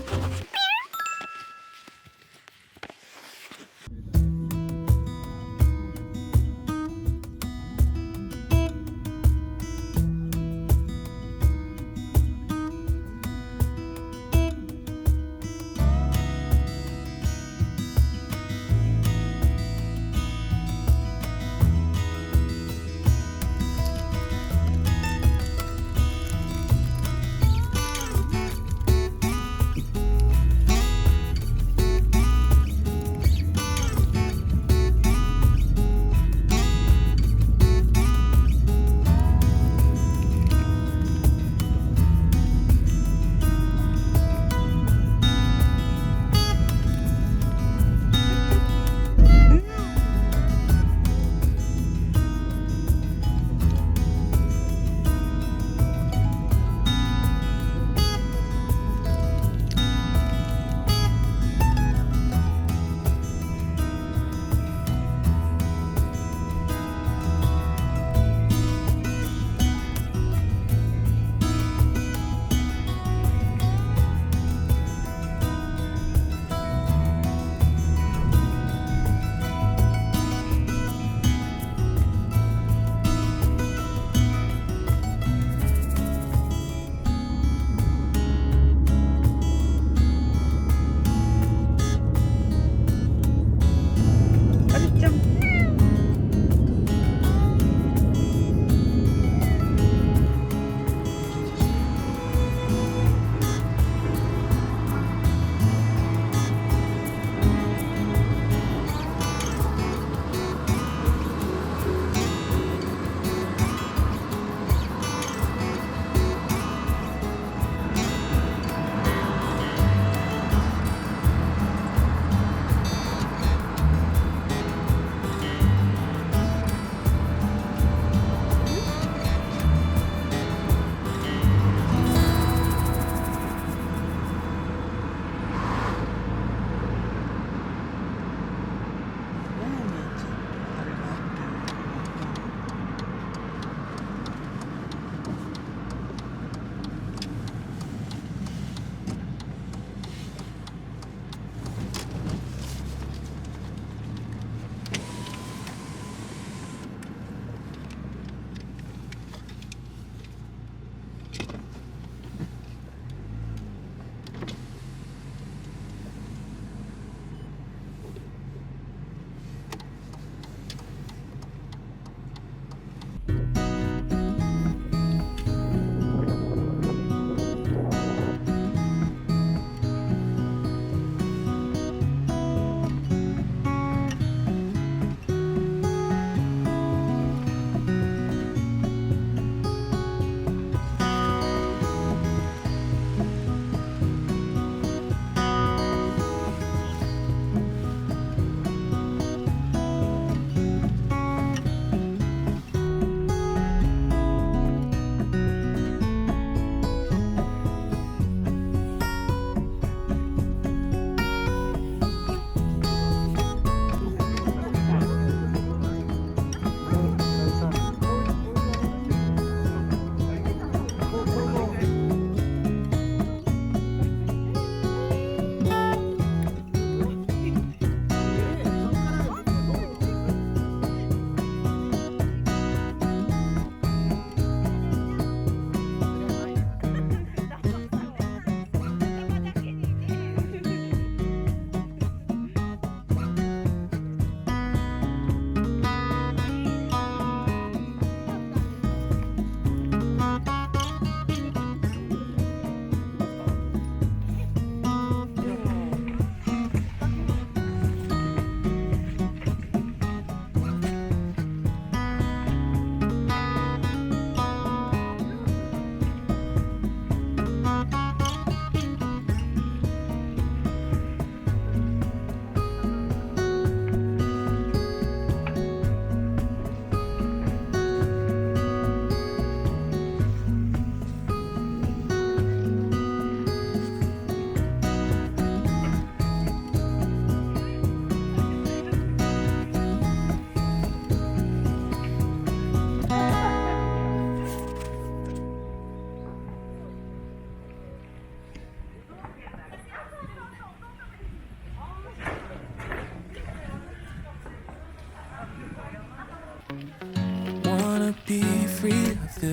ね。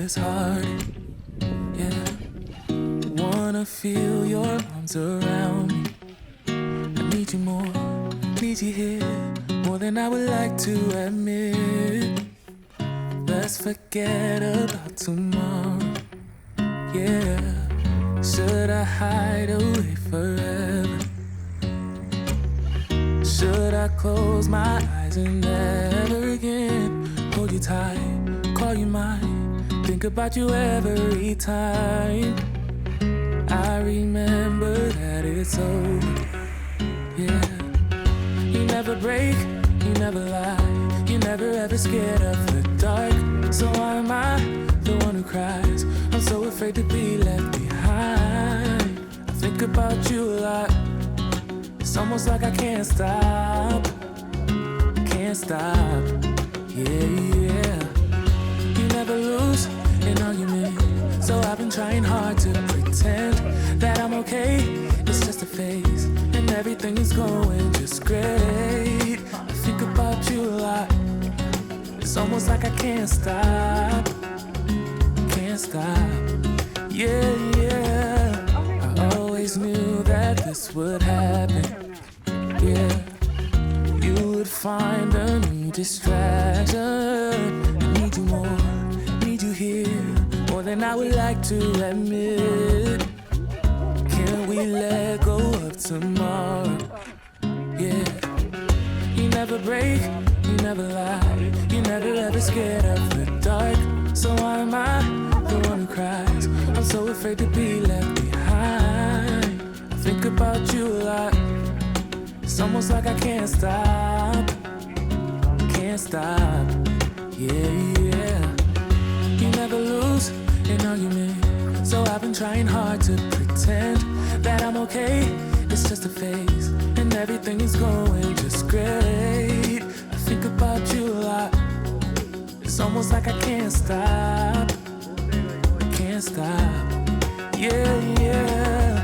this hard. Yeah, wanna feel your arms around me. I need you more, need you here, more than I would like to admit. Let's forget about tomorrow. Yeah, should I hide away forever? Should I close my eyes and never again hold you tight, call you mine, think about you every time? I remember that it's over. Yeah, you never break, you never lie, you never ever scared of the dark. So why am I the one who cries? I'm so afraid to be left behind. I think about you a lot. It's almost like I can't stop, can't stop. Yeah, yeah. You never lose an argument, so I've been trying hard to pretend that I'm okay. It's just a phase, and everything is going just great. I think about you a lot. It's almost like I can't stop, can't stop. Yeah, yeah. I always knew that this would happen. Yeah, you would find a new distraction. I need you more, need you here, more than I would like to admit. Can we let go of tomorrow? Yeah, you never break, you never lie, you never ever scared of the dark. So why am I the one who cries? I'm so afraid to be left behind. I think about you a lot. It's almost like I can't stop, can't stop. Yeah, yeah. You never lose an argument, so I've been trying hard to pretend that I'm okay. It's just a phase, and everything is going just great. I think about you a lot. It's almost like I can't stop, can't stop. Yeah, yeah.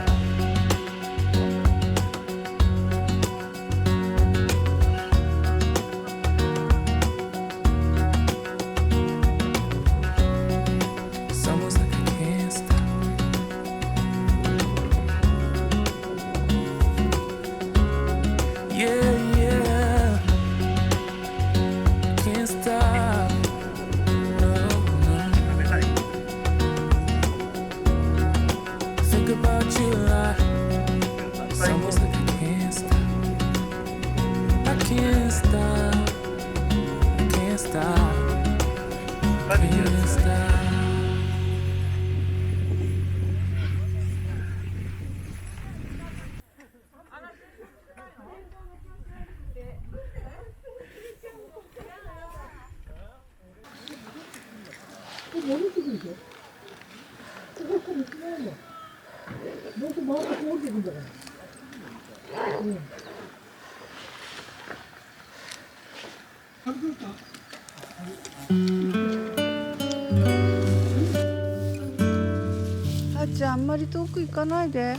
あっちゃん、あんまり遠く行かないで。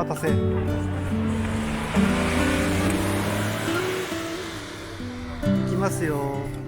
待たせ。行きますよ。